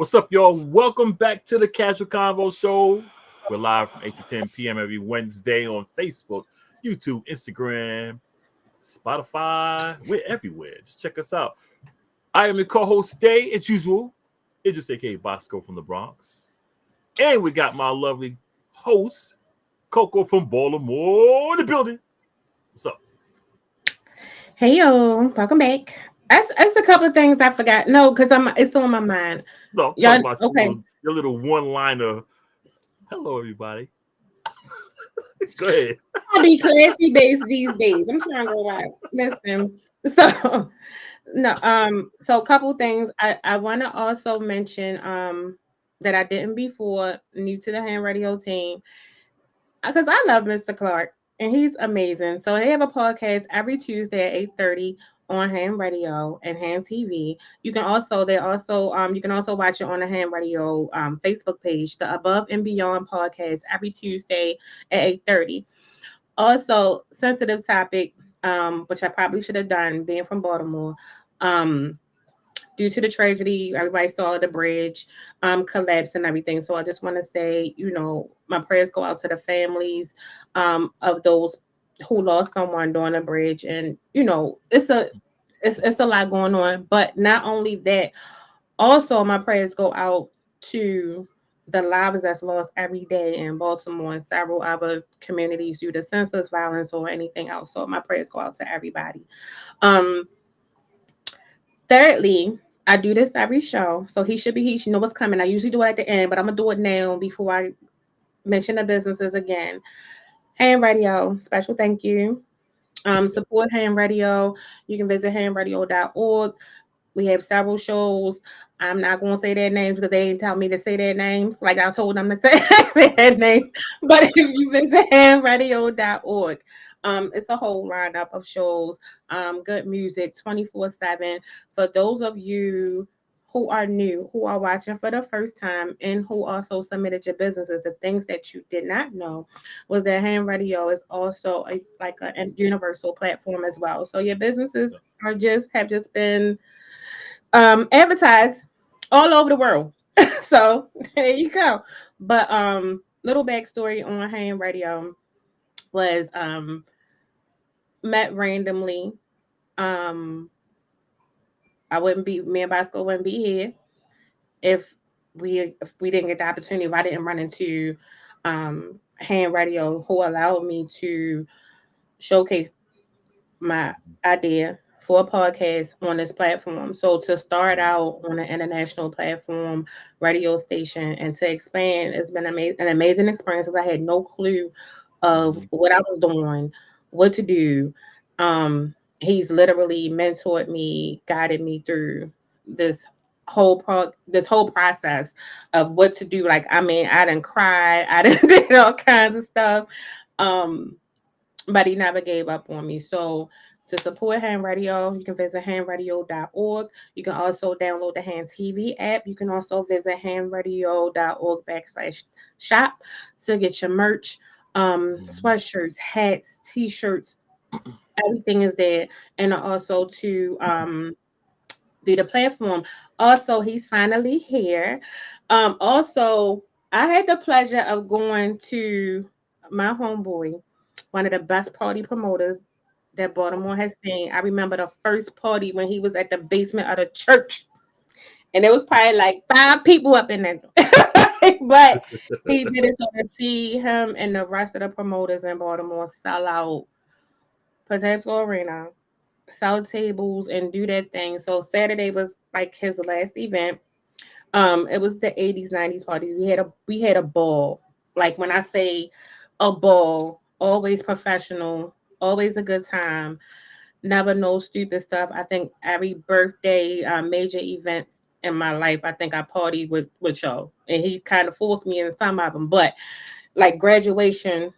What's up, y'all? Welcome back to the Casual Convo Show. We're live from 8 to 10 p.m. every Wednesday on Facebook, YouTube, Instagram, Spotify. We're everywhere. Just check us out. I am your co-host today, as usual. Idris, a.k.a. Boscoe from the Bronx. And we got my lovely host, Coco from Baltimore, in the building. What's up? Hey yo, welcome back. That's a couple of things I forgot. No, because it's on my mind. No, I'm talking Y'all about okay. your little one-liner. Hello, everybody. Go ahead. I be classy based these days. I'm trying to go out. Listen. So no, so a couple things. I wanna also mention that I didn't before, new to the hand radio team. Because I love Mr. Clark and he's amazing. So they have a podcast every Tuesday at 8:30 on Ham Radio and Ham TV. You can also watch it on the Ham Radio Facebook page, the Above and Beyond podcast every Tuesday at 8:30. Also, sensitive topic, which I probably should have done being from Baltimore. Um, Due to the tragedy, everybody saw the bridge collapse and everything. So I just want to say, my prayers go out to the families of those who lost someone during the bridge. And it's a lot going on. But not only that, also my prayers go out to the lives that's lost every day in Baltimore and several other communities due to senseless violence or anything else. So my prayers go out to everybody. Um, Thirdly, I do this every show, so he should know what's coming. I usually do it at the end, but I'm gonna do it now before I mention the businesses again. Ham Radio, special thank you. Support Ham Radio. You can visit hamradio.org. We have several shows. I'm not going to say their names because they didn't tell me to say their names. Like I told them to say, say their names. But if you visit hamradio.org, it's a whole lineup of shows, good music 24/7. For those of you who are new, who are watching for the first time, and who also submitted your businesses, the things that you did not know was that Ham Radio is also a universal platform as well. So your businesses have just been advertised all over the world. So there you go. But little backstory on Ham Radio was met randomly. Um I wouldn't be Me and Bosco wouldn't be here if we didn't get the opportunity, if I didn't run into Ham Radio who allowed me to showcase my idea for a podcast on this platform. So to start out on an international platform, radio station, and to expand, it's been an amazing experience. 'Cause I had no clue of Mhm. what I was doing, what to do. He's literally mentored me, guided me through this this whole process of what to do. Like, I mean, I didn't cry, I didn't did all kinds of stuff. Um, but he never gave up on me. So to support Hand Radio, you can visit handradio.org. You can also download the Hand TV app. You can also visit handradio.org/shop to get your merch, Mhm. sweatshirts, hats, t-shirts, everything is there. And also to do the platform. Also, he's finally here. Also, I had the pleasure of going to my homeboy, one of the best party promoters that Baltimore has seen. I remember the first party when he was at the basement of the church, and there was probably like 5 people up in there. But he did it so to see him and the rest of the promoters in Baltimore sell out Potato Arena, sell tables, and do that thing. So Saturday was like his last event. It was the 80s, 90s parties. We had a ball. Like when I say a ball, always professional, always a good time, never no stupid stuff. I think every birthday, major events in my life, I think I partied with y'all. And he kind of forced me in some of them. But like graduation,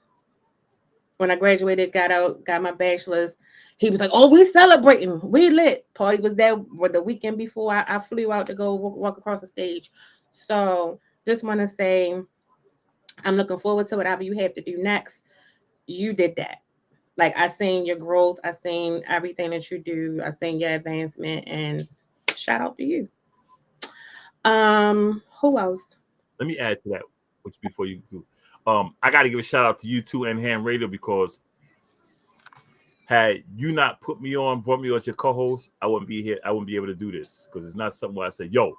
when I graduated, got out, got my bachelor's, he was like, "Oh, we celebrating, we lit." Party was there for the weekend before I flew out to go walk across the stage. So just want to say, I'm looking forward to whatever you have to do next. You did that. Like I seen your growth, I seen everything that you do, I seen your advancement, and shout out to you. Who else? Let me add to that, which before you do. I got to give a shout out to you too and Ham Radio because had you not brought me on as your co-host, I wouldn't be here. I wouldn't be able to do this because it's not something where I say, "Yo,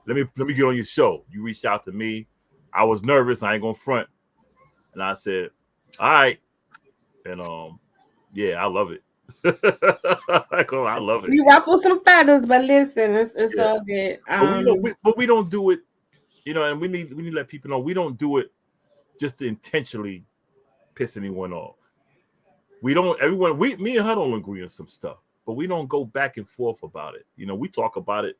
let me get on your show." You reached out to me. I was nervous. I ain't gonna front, and I said, "All right," and yeah, I love it. I love it. You ruffle some feathers, but listen, it's Yeah, all good. but we don't do it, and we need to let people know we don't do it just to intentionally piss anyone off. We don't. Everyone, me and her don't agree on some stuff, but we don't go back and forth about it. We talk about it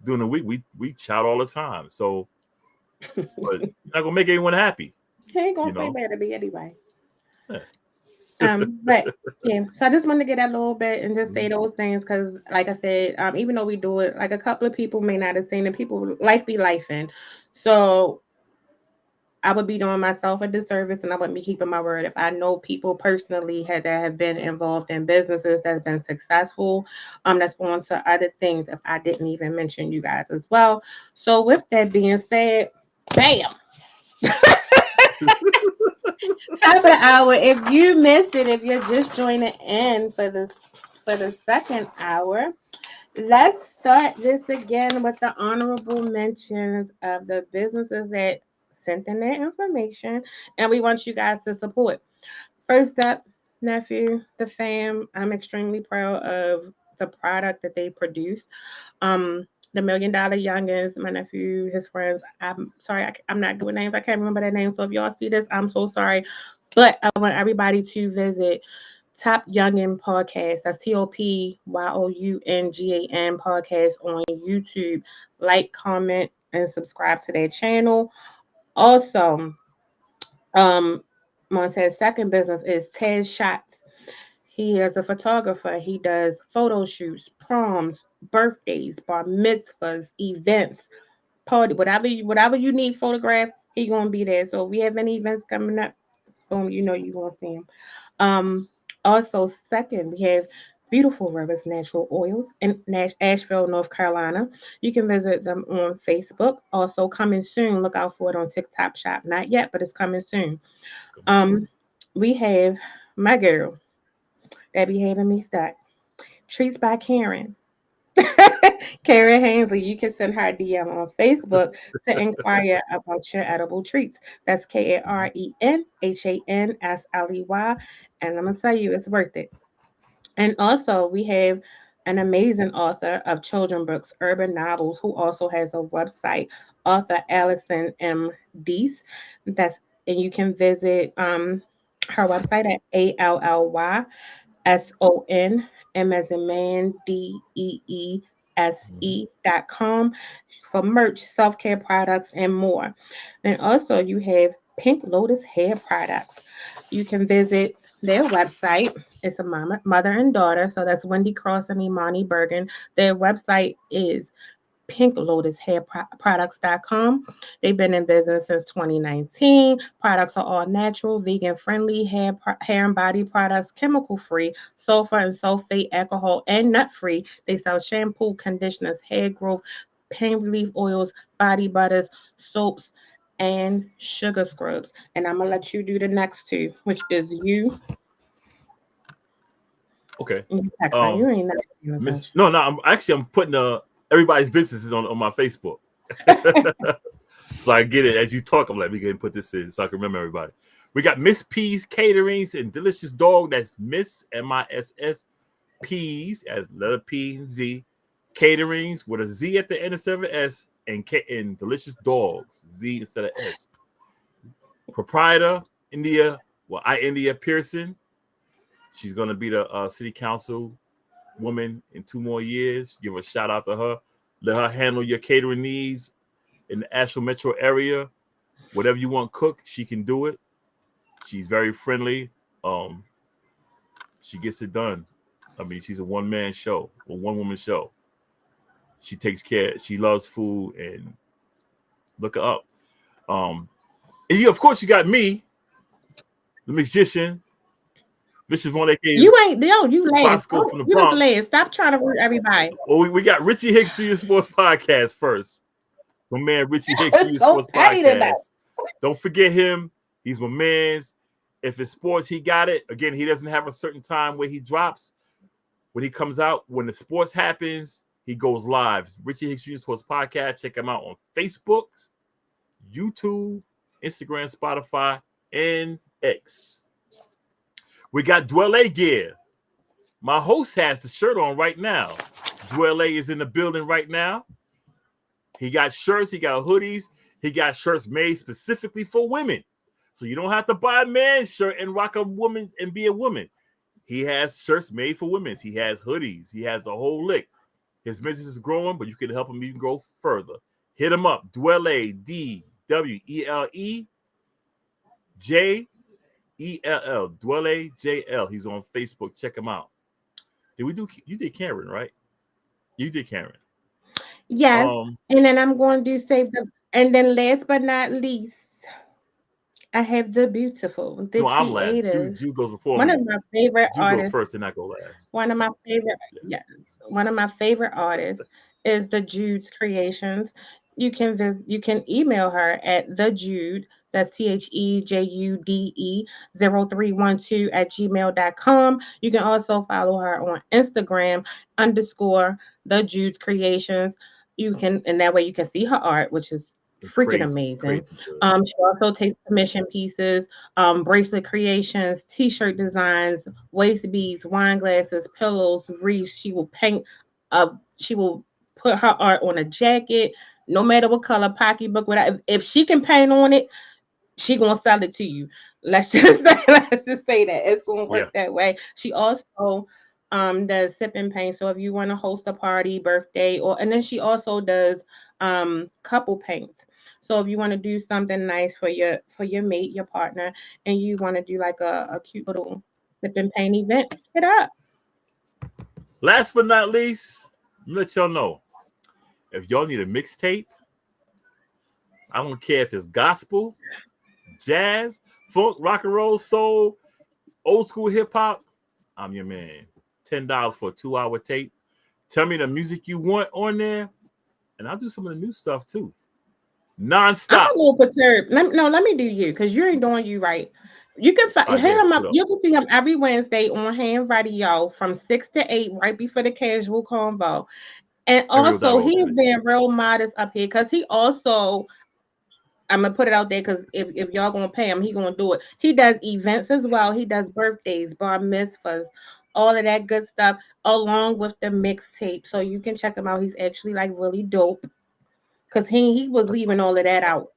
during the week. We chat all the time. So, but not gonna make anyone happy. He ain't You gonna say know. bad to me anyway. Yeah. But yeah, so I just wanted to get that a little bit and just say Mhm. those things because, like I said, even though we do it, like a couple of people may not have seen it. People, life be life in. So I would be doing myself a disservice and I wouldn't be keeping my word if I know people personally that have been involved in businesses that's been successful, that's on to other things if I didn't even mention you guys as well. So with that being said, bam. Top of the hour. If you missed it, if you're just joining in for the second hour, let's start this again with the honorable mentions of the businesses that sent in their information, and we want you guys to support. First up, nephew, the fam. I'm extremely proud of the product that they produce. The $1 Million Youngins, my nephew, his friends. I'm sorry, I'm not good with names. I can't remember their names. So if y'all see this, I'm so sorry. But I want everybody to visit Top Youngin Podcast. That's TOPYOUNGAN Podcast on YouTube. Like, comment, and subscribe to their channel. Also, Montez's second business is Tez Shots. He is a photographer. He does photo shoots, proms, birthdays, bar mitzvahs, events, party, whatever you need photographed, he gonna be there. So if we have any events coming up, boom, you gonna see him. Um, Also, second, we have Beautiful Rivers Natural Oils in Asheville, North Carolina. You can visit them on Facebook. Also, coming soon. Look out for it on TikTok Shop. Not yet, but it's coming soon. Um, we have my girl that be having me stuck. Treats by Karen. Karen Hainsley, you can send her a DM on Facebook to inquire about your edible treats. That's KarenHansley. And I'm going to tell you, it's worth it. And also, we have an amazing author of children books, urban novels, who also has a website, author Allison M. Deese. That's and you can visit her website at ALLYSON, M as in man, DEESE.com for merch, self care products, and more. And also, you have Pink Lotus hair products. You can visit their website. It's a mother and daughter. So that's Wendy Cross and Imani Bergen. Their website is pinklotushairproducts.com. They've been in business since 2019. Products are all natural, vegan friendly hair and body products, chemical free, sulfur and sulfate, alcohol, and nut free. They sell shampoo, conditioners, hair growth, pain relief oils, body butters, soaps, and sugar scrubs. And I'm gonna let you do the next two, which is you. Okay. You text her. You Um, ain't never paying Miss. attention. No, no. I'm putting everybody's businesses on my Facebook, so I get it as you talk. I'm like, we can put this in so I can remember everybody. We got Miss P's Caterings and Delicious Dog. That's Miss MISS P's as letter P and Z Caterings with a Z at the end instead of an S and Delicious Dogs Z instead of S. Proprietor India, India Pearson. She's gonna be the city council woman in 2 more years. Give a shout out to her. Let her handle your catering needs in the Asheville metro area. Whatever you want cook, she can do it. She's very friendly. Um, she gets it done. I mean, she's a one-man show, a one-woman show. She takes care. She loves food, and look her up. And of course, you got me, the magician, Bishop Von A.K. You ain't yo, you last. Bosco from the You was Bronx. last. Stop trying to root everybody. Well, we got Richie Hicks Jr. Sports Podcast first. My man Richie Hicks, It's you so Sports petty tonight. Podcast. Don't forget him. He's my man's. If it's sports, he got it. Again, he doesn't have a certain time where he drops. When he comes out, when the sports happens, he goes live. Richie Hicks Jr. Sports Podcast. Check him out on Facebook, YouTube, Instagram, Spotify, and X. We got Dwelle gear. My host has the shirt on right now. Dwelle is in the building right now. He got shirts, he got hoodies, he got shirts made specifically for women. So you don't have to buy a man's shirt and rock a woman and be a woman. He has shirts made for women. He has hoodies. He has the whole lick. His business is growing, but you can help him even grow further. Hit him up. Dwelle, DWELEJELL. Dwelle JL. He's on Facebook. Check him out. You did Karen, right? You did Karen. Yes. And then I'm going to do save the, and then last but not least, I have the beautiful, the I'm last. creative. Jude goes before One me. of my favorite Jude artists. goes first and I go last. One of my favorite, yes. One of my favorite artists is the Jude's Creations. You can email her at the Jude, that's THEJUDE 0312 at gmail.com. You can also follow her on Instagram _ the Jude's Creations. You can, and that way you can see her art, which is freaking amazing. She also takes commission pieces, bracelet creations, t-shirt designs, waist beads, wine glasses, pillows, wreaths. She will paint she will put her art on a jacket, no matter what color, pocketbook, whatever. If she can paint on it, she gonna sell it to you. Let's just say that it's gonna work that way. She also does sip and paint. So if you want to host a party, birthday, and then she also does couple paints. So if you want to do something nice for your mate, your partner, and you want to do like a cute little sip and paint event, hit up. Last but not least, let y'all know, if y'all need a mixtape, I don't care if it's gospel, jazz, funk, rock and roll, soul, old school hip hop, I'm your man. $10 for a 2-hour tape. Tell me the music you want on there, and I'll do some of the new stuff too. Non-stop. I'm a little perturbed. Let me do you, because you ain't doing you right. You can hit him up. You can see him every Wednesday on Hand Radio from 6 to 8, right before the casual convo. And also, he's being real modest up here because he also, I'm gonna put it out there because if y'all gonna pay him, he gonna do it. He does events as well. He does birthdays, bar mitzvahs, all of that good stuff, along with the mixtape. So you can check him out. He's actually like really dope because he was leaving all of that out.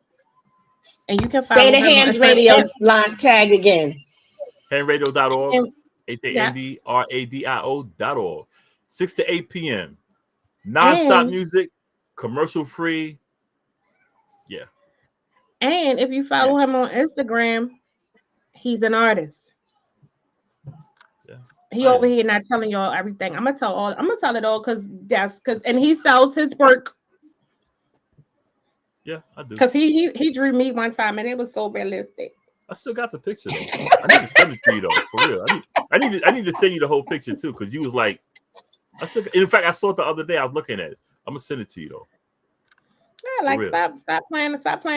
And you can follow say the Hands Radio line tag again. Handradio.org. HANDRADIO.org. 6 to 8 p.m. Non-stop music, commercial free. Yeah. And if you follow him on Instagram, he's an artist. Yeah. He over here not telling y'all everything. I'm gonna tell it all because and he sells his work. Yeah, I do. Because he drew me one time and it was so realistic. I still got the picture though. I need to send it to you though, for real. I need to send you the whole picture too, because you was like, in fact, I saw it the other day. I was looking at it. I'm gonna send it to you though. Yeah, like stop playing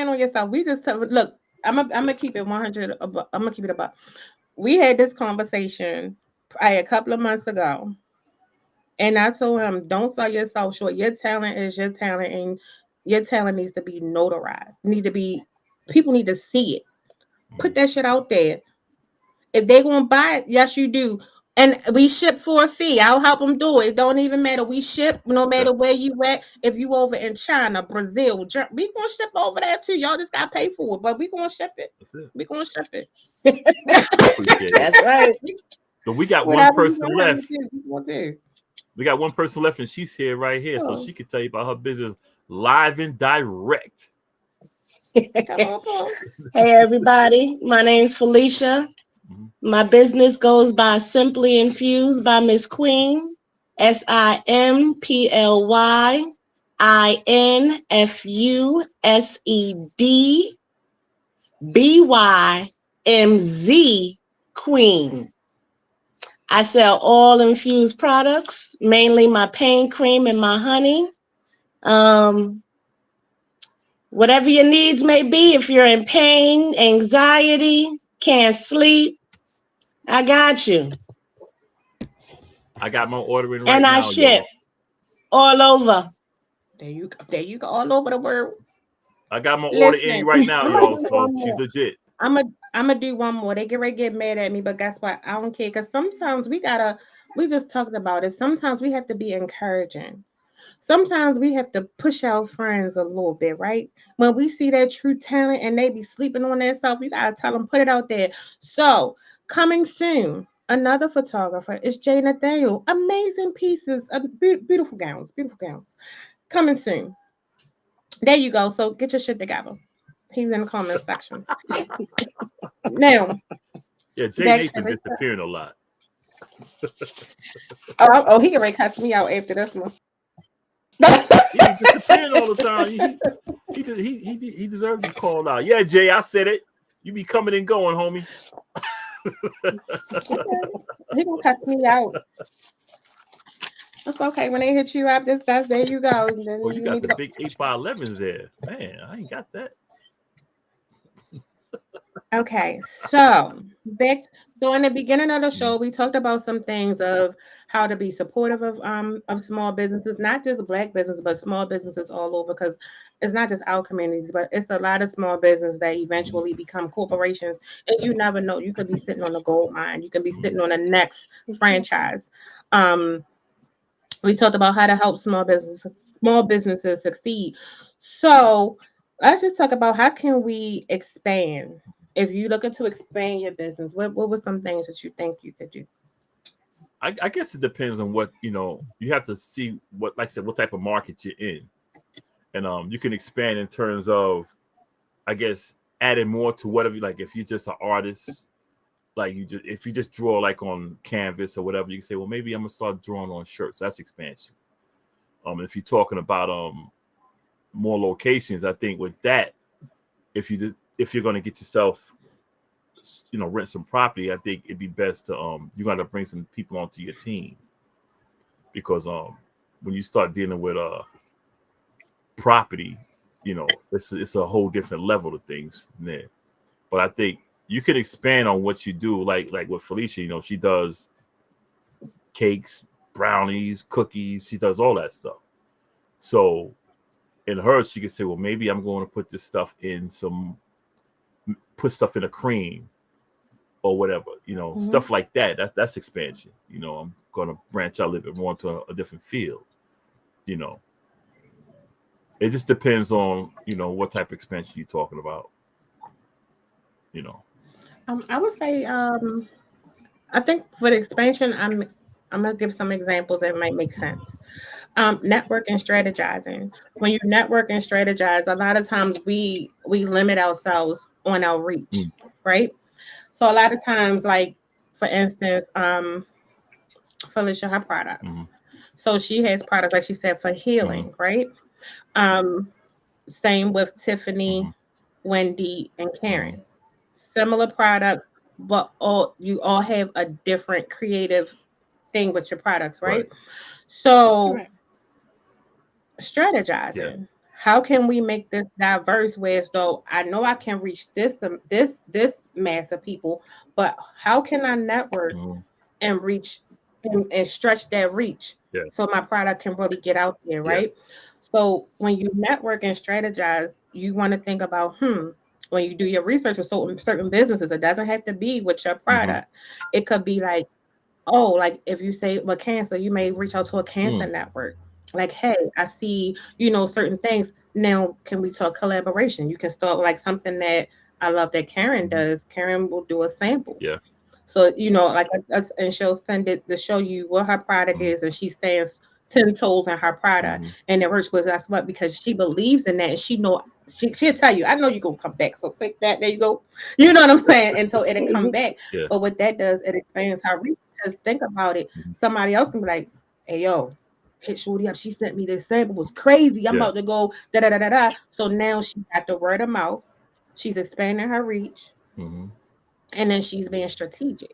on yourself. We just look. I'm gonna keep it 100. I'm gonna keep it about. We had this conversation a couple of months ago, and I told him, "Don't sell yourself short. Your talent is your talent, and your talent needs to be notarized. People need to see it. Put that shit out there. If they gonna buy it, yes, you do." And we ship for a fee. I'll help them do it. It don't even matter. We ship no matter where you at. If you over in China, Brazil, we gonna ship over there too. Y'all just gotta pay for it, but we gonna ship it. That's it. We gonna ship it. That's right. So we got one person left. We got one person left, and she's here right here, so she can tell you about her business live and direct. Hey everybody, my name's Phylicia. My business goes by Simply Infused by Miss Queen, SIMPLYINFUSED Queen. I sell all infused products, mainly my pain cream and my honey. Whatever your needs may be, if you're in pain, anxiety, can't sleep, I got you. I got my ordering right And I now, ship y'all. all over. There you go. There you go. All over the world. I got my order in Listen, right now, I'm gonna y'all. do one So she's more. legit. I'm gonna do one more. They get ready to get mad at me, but guess what? I don't care because sometimes we just talked about it. Sometimes we have to be encouraging. Sometimes we have to push our friends a little bit, right? When we see that true talent and they be sleeping on themselves, you gotta tell them, put it out there. So, coming soon, another photographer is Jay Nathaniel. Amazing pieces, beautiful gowns, beautiful gowns. Coming soon. There you go. So get your shit together. He's in the comment section. Now, Yeah, Jay back to Nathan the disappearing a lot. oh, he can already cuss me out after this one. He be disappearing all the time. He deserves to be called out. Yeah, Jay, I said it. You be coming and going, homie. He gonna cuss me out. It's okay when they hit you up. That's there you go. Then Oh, you you got need the to go. big 8x11s there. Man, I ain't got that. Okay, so back so in the beginning of the show, we talked about some things of how to be supportive of small businesses, not just black business, but small businesses all over. Because it's not just our communities, but it's a lot of small business that eventually become corporations. And you never know. You could be sitting on a gold mine. You can be sitting on the next franchise. Um, we talked about how to help small businesses succeed. So let's just talk about how can we expand. If you're looking to expand your business, what were some things that you think you could do? I guess it depends on what you have to see what, like I said, what type of market you're in, and you can expand in terms of, I guess, adding more to whatever. Like if you're just an artist, like if you just draw like on canvas or whatever, you can say, well, maybe I'm gonna start drawing on shirts. That's expansion. If you're talking about more locations, I think with that, if you're gonna get yourself, rent some property, I think it'd be best to you got to bring some people onto your team, because when you start dealing with property, it's a whole different level of things from there. But I think you can expand on what you do, like with Phylicia. She does cakes, brownies, cookies. She does all that stuff. So in hers, she could say, well, maybe I'm going to put stuff in a cream or whatever, stuff like that. That's expansion. I'm going to branch out a little bit more into a different field. It just depends on, what type of expansion you're talking about. I would say I think for the expansion, I'm gonna give some examples that might make sense. Network and strategizing. When you network and strategize, a lot of times we limit ourselves on our reach, right? So a lot of times, like for instance, Phylicia, her products. So she has products, like she said, for healing, right? Um, Same with Tiffany, Wendy, and Karen. Similar products, but you all have a different creative thing with your products, right? So strategizing. How can we make this diverse? Whereas though I know I can reach this mass of people, but how can I network and reach and stretch that reach so my product can really get out there, right? So when you network and strategize, you want to think about when you do your research with certain businesses, it doesn't have to be with your product. It could be like, oh, like if you say with cancer, you may reach out to a cancer network. Like, hey, I see, certain things. Now, can we talk collaboration? You can start like something that I love that Karen does. Karen will do a sample. So, like, and she'll send it to show you what her product is, and she stands 10 toes in her product. And it works with us because she believes in that, and she'll tell you, I know you're gonna come back. So take that, there you go. You know what I'm saying? And so it'll come back. But what that does, it expands her reach. Because think about it, somebody else can be like, hey yo, hit Shorty up. She sent me this sample, it was crazy. I'm about to go da da da da da. So now she got the word of mouth. She's expanding her reach. And then she's being strategic.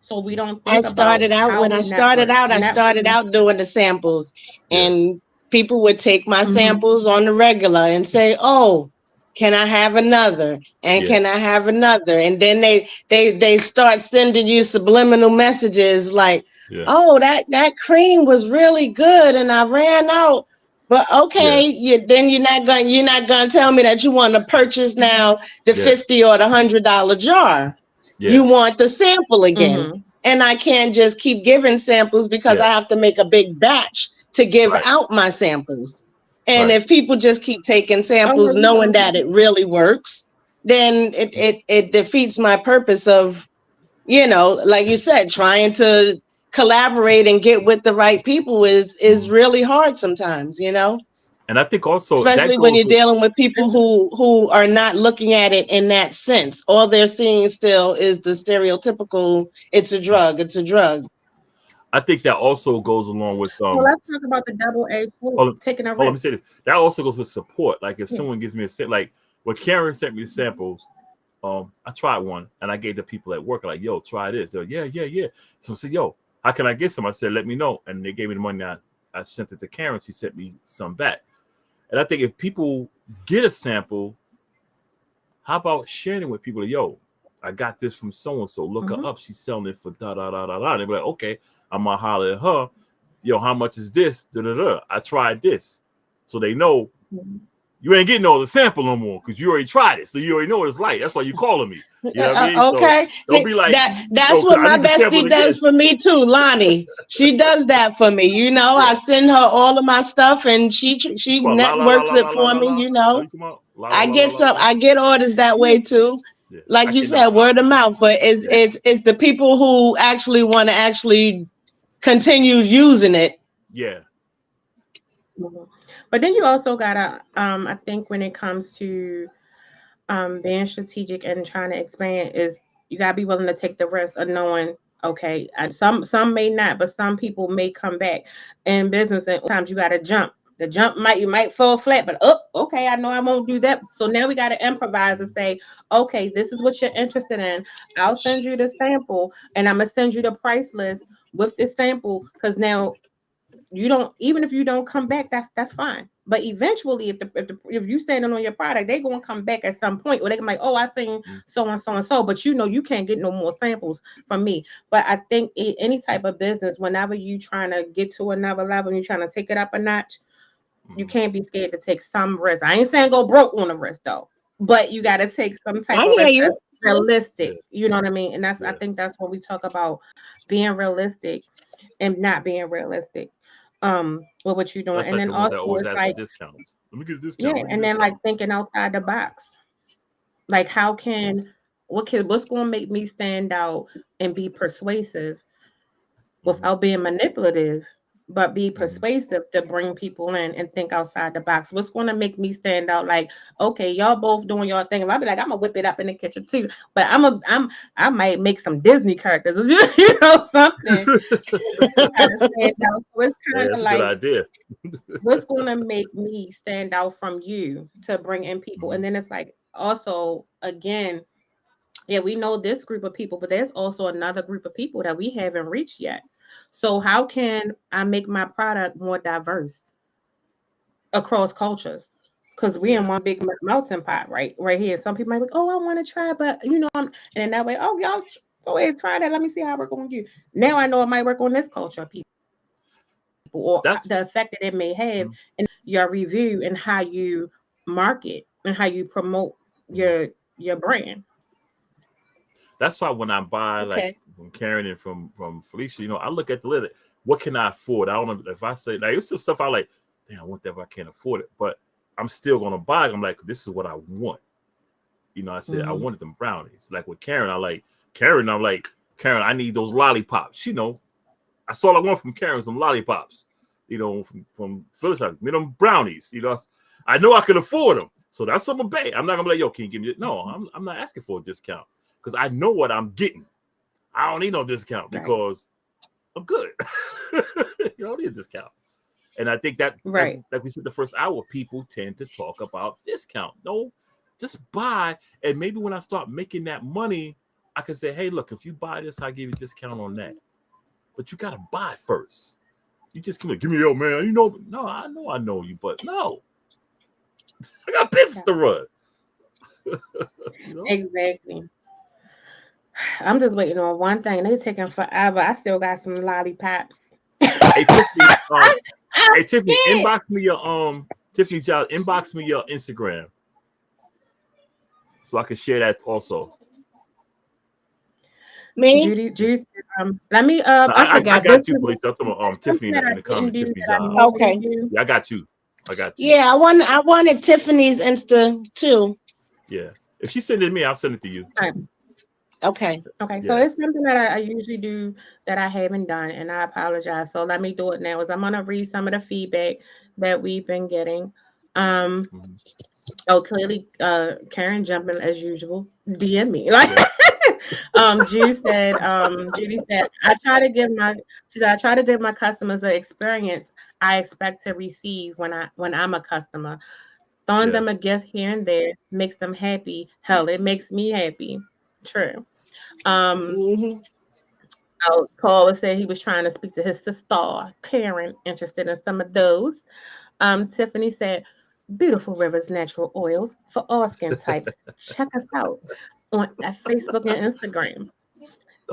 So we don't think about how when I we started network. out, I started out doing the samples, and people would take my Mm-hmm. samples on the regular and say, oh, can I have another? And Yeah. can I have another? And then they start sending you subliminal messages like, Yeah. oh, that cream was really good and I ran out. But okay, then you're not gonna tell me that you want to purchase now the Yeah. $50 or the $100 jar. Yeah. You want the sample again. Mhm. And I can't just keep giving samples because I have to make a big batch to give Right. out my samples. And Right. if people just keep taking Oh, samples knowing that it really works, then it defeats my purpose of, like you said, trying to collaborate and get with the right people is really hard sometimes, And I think also that especially when goes you're with, dealing with people who are not looking at it in that sense. All they're seeing still is the stereotypical, it's a drug, it's a drug. I think that also goes along with well, let's talk about the double A fruit, hold on, taking a let me risk. say this. That also goes with support. Like if Yeah. someone gives me a set, like when Karen sent me the samples, I tried one and I gave the people at work like, yo, try this. They're like, yeah. So I said, yo, how can I get some? I said, let me know. And they gave me the money. I sent it to Karen. She sent me some back. And I think if people get a sample, how about sharing it with people? Like, yo, I got this from so-and-so. Look her up. She's selling it for da-da-da-da-da. They'll be like, okay, I'm going to holler at her. Yo, how much is this? Da-da-da. I tried this. So they know you ain't getting no other sample no more because you already tried it. So you already know what it's like. That's why you calling me. You know what I mean? Okay. So don't be like, that's yo, what I my need the sample bestie does again. for me too, Lonnie. She does that for me. I send her all of my stuff and she Come on, la, la, la, networks la, it la, la, for la, me, la. So you come out, la, la, I la, la, get la, la. I get orders that way too. Yeah. Like I you cannot. said, word of mouth, but it's the people who actually want to actually continue using it. Yeah. Mhm. But then you also gotta, I think when it comes to being strategic and trying to expand, is you gotta be willing to take the risk of knowing, okay, and some may not, but some people may come back in business, and sometimes you gotta jump. The jump you might fall flat, but okay, I know I won't do that. So now we gotta improvise and say, okay, this is what you're interested in. I'll send you the sample, and I'm gonna send you the price list with this sample, because now you don't, even if you don't come back, that's fine. But eventually, if you standing on your product, they gonna come back at some point, or they can be like, oh, I seen so and so and so, but you can't get no more samples from me. But I think any type of business, whenever you trying to get to another level, and you trying to take it up a notch, you can't be scared to take some risk. I ain't saying go broke on the risk though, but you got to take some type I of hear risk you. that's realistic. Yeah. You know what I mean? And I Yeah. think that's when we talk about being realistic and not being realistic with what you're doing. That's And like then the ones that also always it's ask for like, discounts. Let me get a yeah, discount. Let me get and a then like discount. thinking outside the box. Like how can what's going to make me stand out and be persuasive without being manipulative, but be persuasive to bring people in and think outside the box? What's going to make me stand out? Like, okay, y'all both doing your thing. I'll be like, I'm gonna whip it up in the kitchen too, but I might make some Disney characters, something. To kind of stand out. So it's Hey, kind of that's a good like, idea. what's going to make me stand out from you to bring in people? And then it's like, also, again, yeah, we know this group of people, but there's also another group of people that we haven't reached yet. So how can I make my product more diverse across cultures? Because we in Yeah. one big melting pot, right here. Some people might be like, oh, I want to try, but and in that way, oh, y'all go ahead, try that. Let me see how it work on you. Now I know it might work on this culture of people, or That's the effect that it may have in your review and how you market and how you promote your brand. that's why when I buy like Okay. from Karen and from Phylicia, I look at the list. What can I afford? I don't know if I say like it's some stuff I like. Damn, I want that, but I can't afford it. But I'm still gonna buy it. I'm like, this is what I want. I said I wanted them brownies. Like with Karen, I'm like, Karen, I need those lollipops. I saw I want from Karen some lollipops. From Phylicia, them brownies. I know I can afford them. So that's what I'm gonna pay. I'm not gonna be like, yo, can you give me it? No, I'm not asking for a discount because I know what I'm getting. I don't need no discount because I'm good. You don't need a discount. And I think that, Right. like we said the first hour, people tend to talk about discount. No, just buy. And maybe when I start making that money, I can say, hey, look, if you buy this, I'll give you a discount on that. But you got to buy first. You just come here, give me your man. No, I know you, but no. I got business to run. You know? Exactly. I'm just waiting on one thing. They taking forever. I still got some lollipops. Hey Tiffany, I'm hey Tiffany, scared. inbox me your Tiffany Child, inbox me your Instagram so I can share that also. Me? Judy said, let me No, I I forgot this got you, is Felicia. I'm talking about something Tiffany that in I the didn't comment. do Tiffany that I Child. normally Okay. do. Yeah, I got you. I got you. Yeah, I wanted Tiffany's Insta too. Yeah. If she send it to me, I'll send it to you. Right. Okay. Okay, so Yeah. it's something that I usually do that I haven't done, and I apologize. So let me do it now. Is I'm gonna read some of the feedback that we've been getting. Um, Mhm. oh, clearly, Karen jumping as usual. DM me like. Yeah. Judy said, she said, I try to give my customers the experience I expect to receive when I'm a customer. Throwing Yeah. them a gift here and there makes them happy. Hell, it makes me happy. True. Um, Hmm. Paul was saying he was trying to speak to his sister, Karen, interested in some of those. Tiffany said, beautiful rivers natural oils for all skin types. Check us out on at Facebook and Instagram.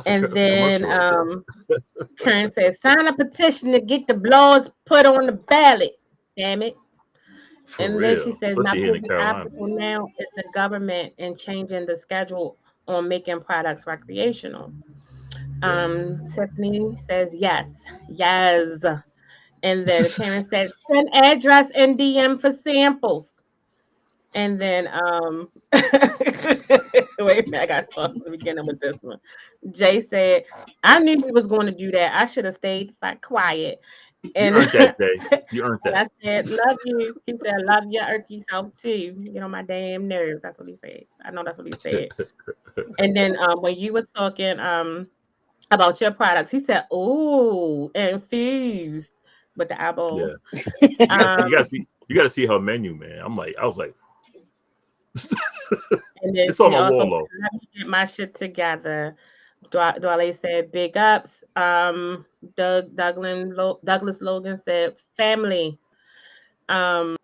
And That's a then commercial right there. Karen said, sign a petition to get the blogs put on the ballot. Damn it. For And then she real. says, my Especially here in the biggest obstacle Carolinas. now is the government and changing the schedule on making products recreational. Yeah. Tiffany says, yes, yes. And then Karen said, send address and DM for samples. And then wait a minute, I got to start from the beginning with this one. Jay said, I knew he was going to do that. I should have stayed quiet. You And, earned that day. You earned and that. I said, love you. He said, love your Erky self too. Get on my damn nerves. That's what he said. I know that's what he said. And then when you were talking about your products, he said, oh, infused with the eyeballs. Yeah. You Um, guys see you gotta see her menu, man. I was like, and then it's on he my also wall said, though. let me get my shit together. Dwale said, big ups. Douglas Logan said, family. Um,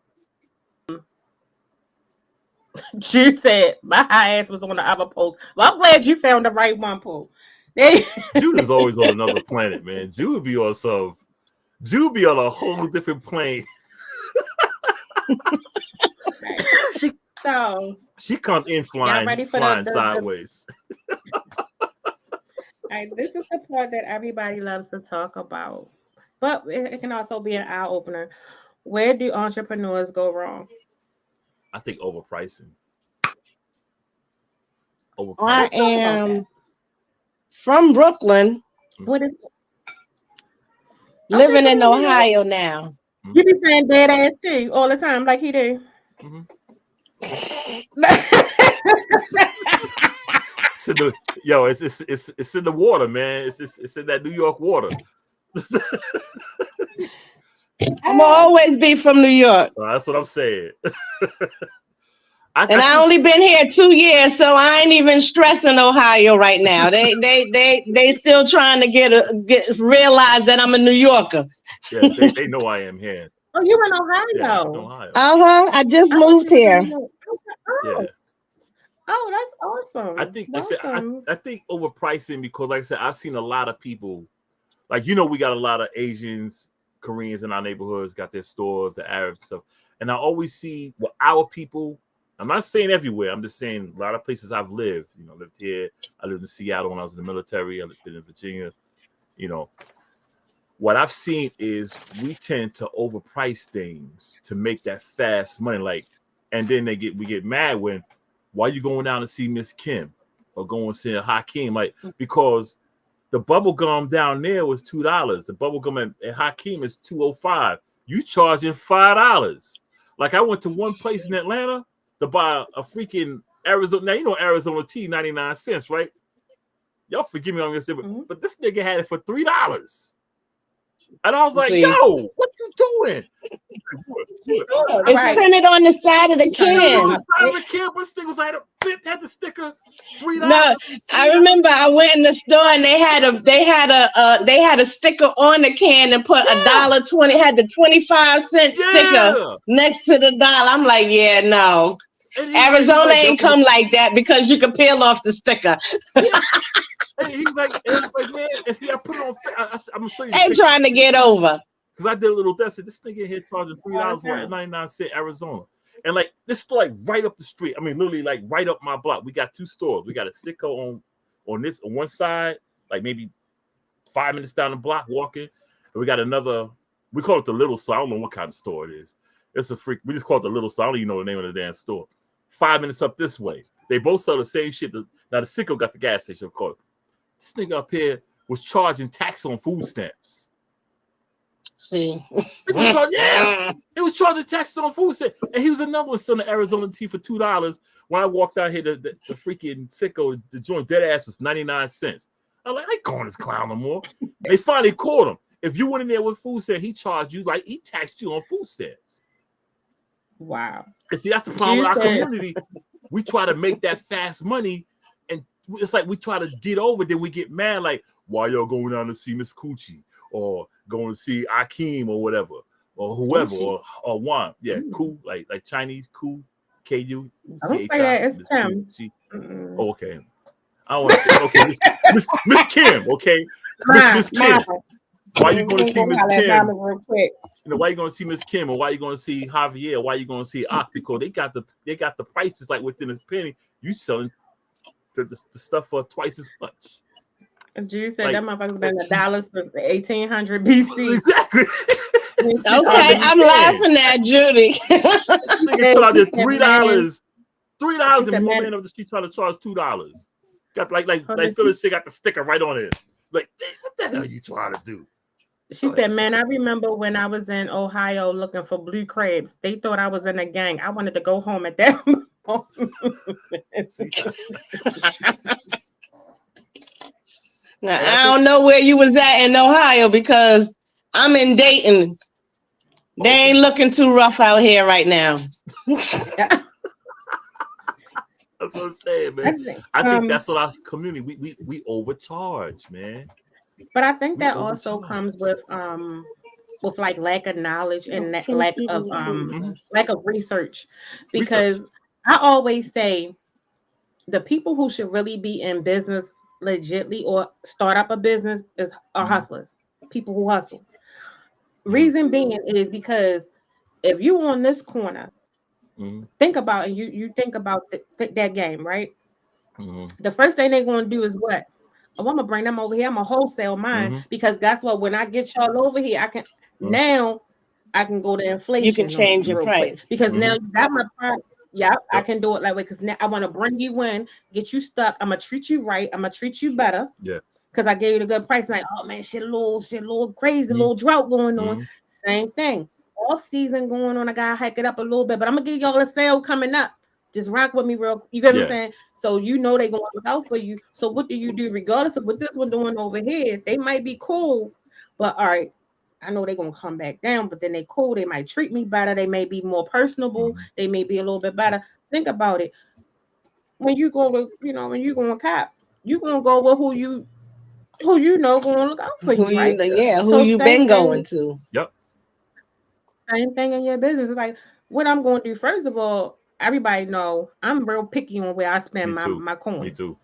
Drew said, my high ass was on the other post. Well, I'm glad you found the right one, Paul. Jude is always on another planet, man. Jude be on some Jude be on a whole different plane. Right. she So she comes in y'all flying ready for flying the sideways. right, this is the part that everybody loves to talk about. But it can also be an eye opener. Where do entrepreneurs go wrong? I think overpricing. I Let's Overpricing. talk about that. am from Brooklyn, What is okay, living come in on now. Ohio now. You be saying dead ass too all the time, like he do. Mm-hmm. It's in the yo, it's in the water, man. It's in that New York water. I'm always be from New York. That's what I'm saying. And I I think only been here 2 years, so I ain't even stressing Ohio right now. They still trying to get realize that I'm a New Yorker. yeah, they know I am here. Oh, you in Yeah, I'm in Ohio? Ohio. Uh-huh. I just I thought moved you was in here. New York. Yeah. Oh, that's I awesome. think like I said, Welcome. I think overpricing because like I said, I've seen a lot of people like we got a lot of Asians, Koreans in our neighborhoods, got their stores, the Arab stuff. And I always see our people, I'm not saying everywhere, I'm just saying a lot of places I've lived, lived here. I lived in Seattle when I was in the military, I lived in Virginia, what I've seen is we tend to overprice things to make that fast money. Like, and then we get mad when why you going down to see Miss Kim or going to see Hakeem? Like, because the bubble gum down there was $2. The bubble gum at Hakeem is $2.05. You charging $5. Like I went to one place in Atlanta to buy a freaking Arizona. Now Arizona tea 99 cents, right? Y'all forgive me on this, but this nigga had it for $3. And I was like, See, yo, what you doing? it's Right. printed on the side of the Turn it can. up. The camera stick was like had the sticker $3. No, I remember I went in the store and they had a sticker on the can and put $1.20, had the 25-cent sticker Yeah. next to the dollar. I'm like, yeah, no. Arizona ain't come like that because you can peel off the sticker. And he was like, man, and see, I put it on. I'm gonna show you. Ain't trying to get over. Because I did a little test. This nigga here charging $3 for a 99-cent Arizona, and like this store like right up the street. I mean, literally like right up my block. We got 2 stores. We got a Sicko on this on one side, like maybe 5 minutes down the block walking, and we got another. We call it the little store. I don't know what kind of store it is. It's a freak. We just call it the little store. I don't even know the name of the damn store. 5 minutes up this way. They both sell the same shit. Now the Sicko got the gas station, of course. This nigga up here was charging tax on food stamps. See, it was charging tax on food stamps, and he was another one selling Arizona tea for $2. When I walked out here, the freaking Sicko, the joint dead ass was 99 cents. I'm like, I ain't calling this clown no more. They finally caught him. If you went in there with food stamps, he charged you like he taxed you on food stamps. Wow. And see, that's the problem with our community. We try to make that fast money. It's like we try to get over, then we get mad, like, why y'all going down to see Miss Coochie or going to see Akeem or whatever, or whoever, or Juan. Yeah, cool, like Chinese, cool, K-U. I don't say that, it's Kim. Oh, okay. I don't want to say, okay, Miss Kim, okay? Miss Kim. Why you going to see Miss Kim? Real quick. You know, why you going to see Miss Kim, or why you going to see Javier? Why you going to see Ak? Because they got the prices like within a penny. You selling the stuff for twice as much. You said like, that motherfucker's been $1 since 1800 BC. Exactly. Okay, I'm laughing at Judy. Nigga charged $3. $3, and more man up the street trying to charge $2. Got like Phylicia got the sticker right on it. Like, what the hell are you trying to do? She said, man, I remember when I was in Ohio looking for blue crabs. They thought I was in a gang. I wanted to go home at that moment. Now, I don't know where you was at in Ohio because I'm in Dayton. They ain't looking too rough out here right now. That's what I'm saying, man. I think that's what our community we overcharge, man. But I think that also comes with like lack of knowledge and lack of research, because I always say the people who should really be in business legitly or start up a business are hustlers, people who hustle. Reason being is because if you on this corner, think about, and you think about that game, right? The first thing they're going to do is what? Oh, I'm going to bring them over here. I'm going to wholesale mine because guess what? When I get y'all over here, I can now I can go to inflation. You can change your price quick, because now you got my product. Yeah, I can do it that way because now I want to bring you in, get you stuck. I'm gonna treat you right. I'm gonna treat you better. Yeah, because I gave you the good price. Like, oh man, shit a little crazy, a little drought going on. Same thing. Off season going on. I gotta hike it up a little bit, but I'm gonna give y'all a sale coming up. Just rock with me, real. You get what I'm saying? So you know they gonna look out for you. So what do you do, regardless of what this one doing over here? They might be cool, but all right. I know they're gonna come back down, but then they cool. They might treat me better. They may be more personable. They may be a little bit better. Think about it. When you go to, when you going to cop, you gonna go with who you know gonna look out for you, right? Who you been going to. Yep. Same thing in your business. It's like what I'm going to do. First of all, everybody know I'm real picky on where I spend my coins. Me too.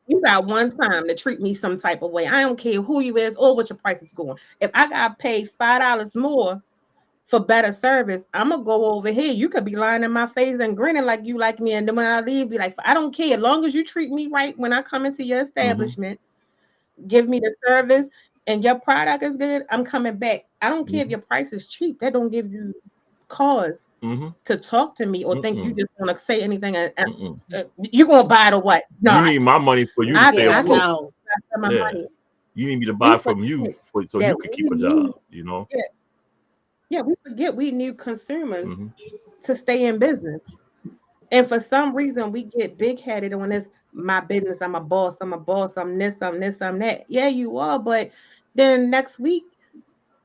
You got one time to treat me some type of way. I don't care who you is or what your price is going. If I got paid $5 more for better service, I'm gonna go over here. You could be lying in my face and grinning like you like me, and then when I leave, be like, I don't care. As long as you treat me right when I come into your establishment, give me the service, and your product is good, I'm coming back. I don't care if your price is cheap. That don't give you cause to talk to me or think you just want to say anything. You're gonna buy it or what? No, you need my money for you to stay afloat. Money. You need me to buy from you so you can keep a job. Yeah, we forget we need consumers to stay in business. And for some reason, we get big-headed on this, my business, I'm a boss, I'm this, I'm that. Yeah, you are, but then next week,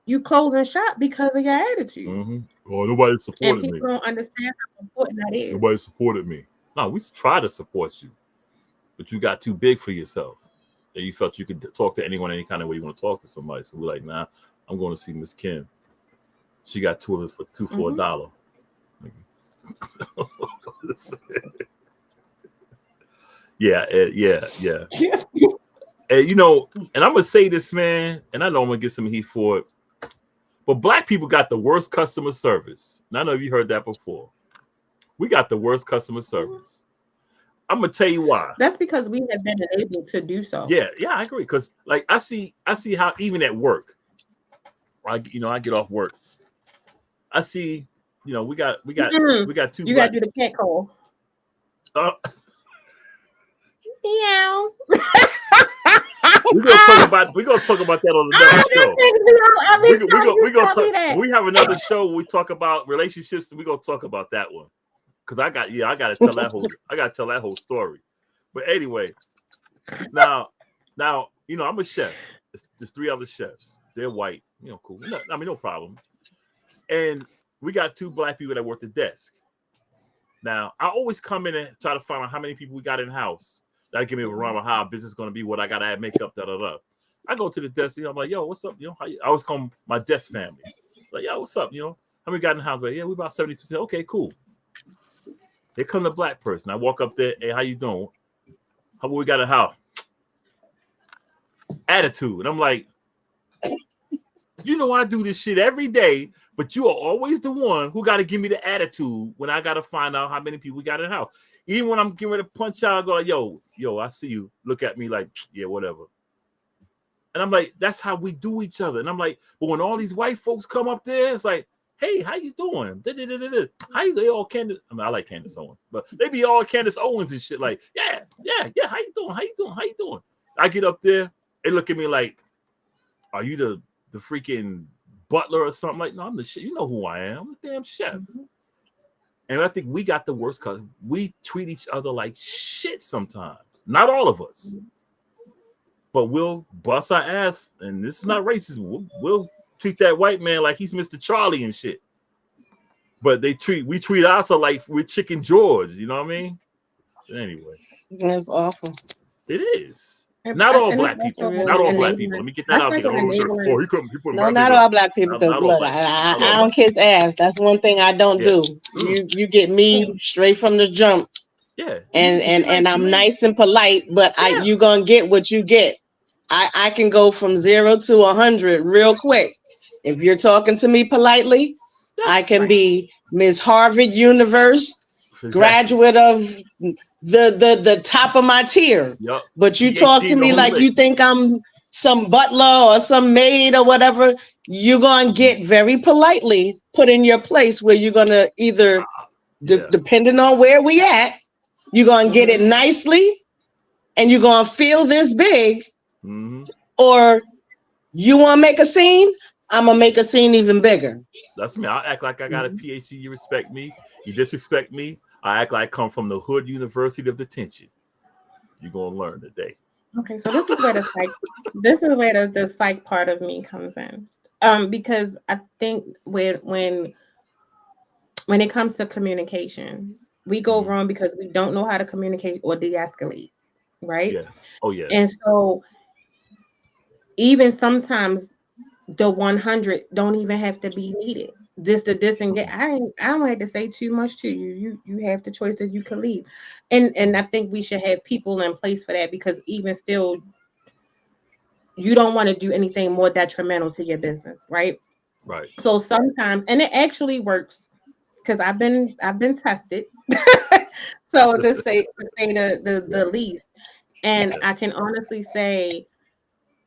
you closing shop because of your attitude. Oh, nobody supported me. And people don't understand how important that is. Nobody supported me. No, we try to support you, but you got too big for yourself. And you felt you could talk to anyone any kind of way you want to talk to somebody. So we're like, nah, I'm going to see Miss Kim. She got two for $1. Yeah, yeah. And you know, and I'm gonna say this, man, and I know I'm gonna get some heat for it, but black people got the worst customer service. And I know you heard that before. We got the worst customer service. I'm gonna tell you why. That's because we have been able to do so. Yeah, I agree. Cause like I see how even at work, I get off work. I see, we got two You black. gotta do the cat call. Uh, Yeah. we're gonna talk about that on another show. We have another show. We talk about relationships, and we're gonna talk about that one. Cause I gotta tell that whole story. But anyway, now I'm a chef. There's 3 other chefs. They're white. Cool. No problem. And we got 2 black people that work the desk. Now I always come in and try to find out how many people we got in the house. That give me a run on how our business is gonna be, what I gotta add makeup, I go to the desk, I'm like, yo, what's up? How you? I always call my desk family. Like, yo, what's up? How many got in the house? Like, yeah, we about 70%. Okay, cool. Here come the black person. I walk up there, hey, how you doing? How we got in the house? Attitude. And I'm like, I do this shit every day, but you are always the one who got to give me the attitude when I got to find out how many people we got in the house. Even when I'm getting ready to punch out, I go like, yo, I see you. Look at me like, yeah, whatever. And I'm like, that's how we do each other. And I'm like, but when all these white folks come up there, it's like, hey, how you doing? How you? They all Candace. I mean, I like Candace Owens, but they be all Candace Owens and shit. Like, yeah. How you doing? I get up there, they look at me like, are you the freaking butler or something? Like, no, I'm the shit. You know who I am. I'm the damn chef. Mm-hmm. And I think we got the worst because we treat each other like shit sometimes. Not all of us. But we'll bust our ass, and this is not racist. We'll treat that white man like he's Mr. Charlie and shit. But we treat us like we're Chicken George, you know what I mean? But anyway. That's awful. It is. Not all black people. Not all black people. Let me get that out there. No, not all black people. Because look, I don't kiss ass. That's one thing I don't do. You get me straight from the jump. Yeah. And I'm nice and polite, but you gonna get what you get. I can go from 0 to 100 real quick. If you're talking to me politely, I can be Miss Harvard Universe, graduate of the top of my tier. Yep. But you talk to me like you think I'm some butler or some maid or whatever, you're gonna get very politely put in your place where you're gonna either depending on where we at, you're gonna get it nicely and you're gonna feel this big, or you want to make a scene, I'm gonna make a scene even bigger. That's me. I'll act like I got a PhD. You respect me. You disrespect me. I act like I come from the Hood University of Detention. You're gonna learn today. Okay, so this is where the psych part of me comes in. Because I think when it comes to communication, we go wrong because we don't know how to communicate or de-escalate, right? Yeah. Oh yeah. And so even sometimes the 100 don't even have to be needed. This to disengage. I don't have to say too much to you. You have the choice that you can leave. And I think we should have people in place for that, because even still, you don't want to do anything more detrimental to your business, right? Right. So sometimes, and it actually works, because I've been tested. So to say the least. And I can honestly say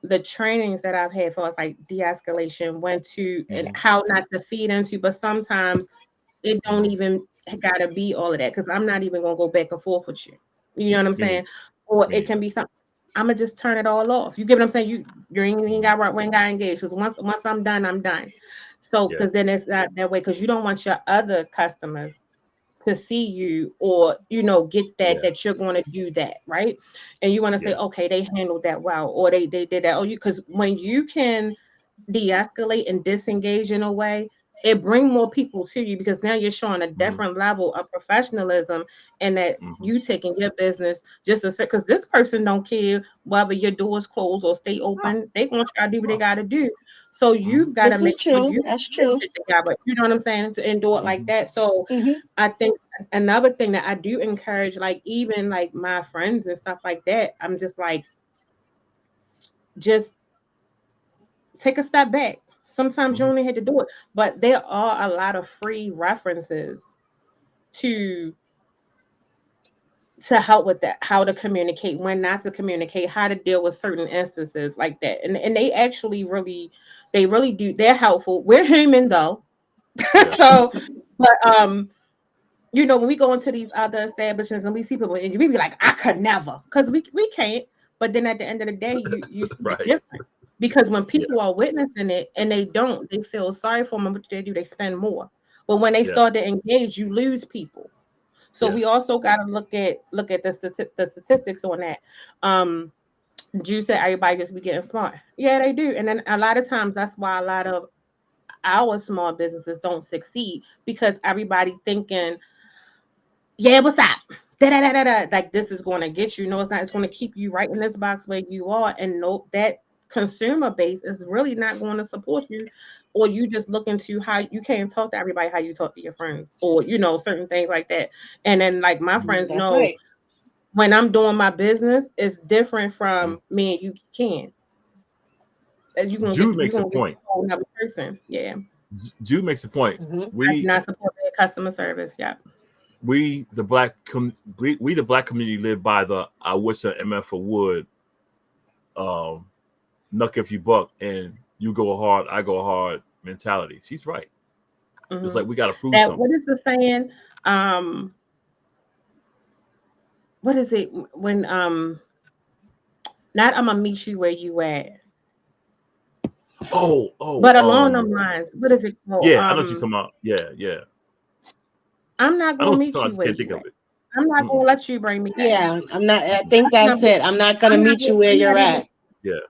the trainings that I've had for us, like de-escalation, when to and how not to feed into, but sometimes it don't even gotta be all of that, because I'm not even gonna go back and forth with you. You know what I'm saying? Or it can be something. I'm gonna just turn it all off. You get what I'm saying? You ain't got right when got engaged, because once I'm done, I'm done. So because then it's not that way, because you don't want your other customers to see you, or get that you're going to do that, right? And you want to say, okay, they handled that well, or they did that. Because when you can de-escalate and disengage in a way, it bring more people to you because now you're showing a Mhm. different level of professionalism and that Mhm. you taking your business just as because this person don't care whether your doors closed or stay open. They gonna try to do what they gotta do. So Mhm. you've got to This is make sure true. you That's get true. shit together. You know what I'm saying? To endure it like Mhm. that. So Hmm. I think another thing that I do encourage, like even like my friends and stuff like that, I'm just like, just take a step back. Sometimes you Mhm. only had to do it, but there are a lot of free references to help with that, how to communicate, when not to communicate, how to deal with certain instances like that. And they actually really they really do, they're helpful. We're human though. Yeah. So but you know, when we go into these other establishments and we see people and we be like, I could never, because we can't. But then at the end of the day, you see it Right. different. Because when Yeah. people are witnessing it and they don't, they feel sorry for them. And what do? They spend more. But when they Yeah. start to engage, you lose people. So Yeah. we also got to look at the statistics on that. Um, you said everybody just be getting smart. Yeah, they do. And then a lot of times that's why a lot of our small businesses don't succeed because everybody thinking, yeah, what's up? Da, da, da, da, da. Like this is going to get you. No, it's not. It's going to keep you right in this box where you are. And no, that consumer base is really not going to support you. Or you just look into how you can't talk to everybody how you talk to your friends, or you know, certain things like that. And then like my Mhm. friends That's know right. when I'm doing my business, it's different Mhm. from me and you can. Jude You're makes a gonna get point. a whole another person. Yeah. Jude makes a point. Hmm. I do We not support their customer service. Yeah. we the black community live by the I wish an MF would um knuck if you buck and you go hard, I go hard mentality. She's right. It's Hmm. like we got to prove That what something. is the saying? Um, what is it when not I'm gonna meet you where you at, Oh, oh, but along them lines, what is it called? yeah, I know what you're talking about. Yeah, yeah. I'm not I know gonna what you're talking meet about. I you just where can't think you of at. it. I'm not gonna Mm-mm. let you bring me down. Yeah, I'm not. I think That's that's not what it. I'm not gonna I'm not meet gonna, you where I'm you're not even at. Yeah,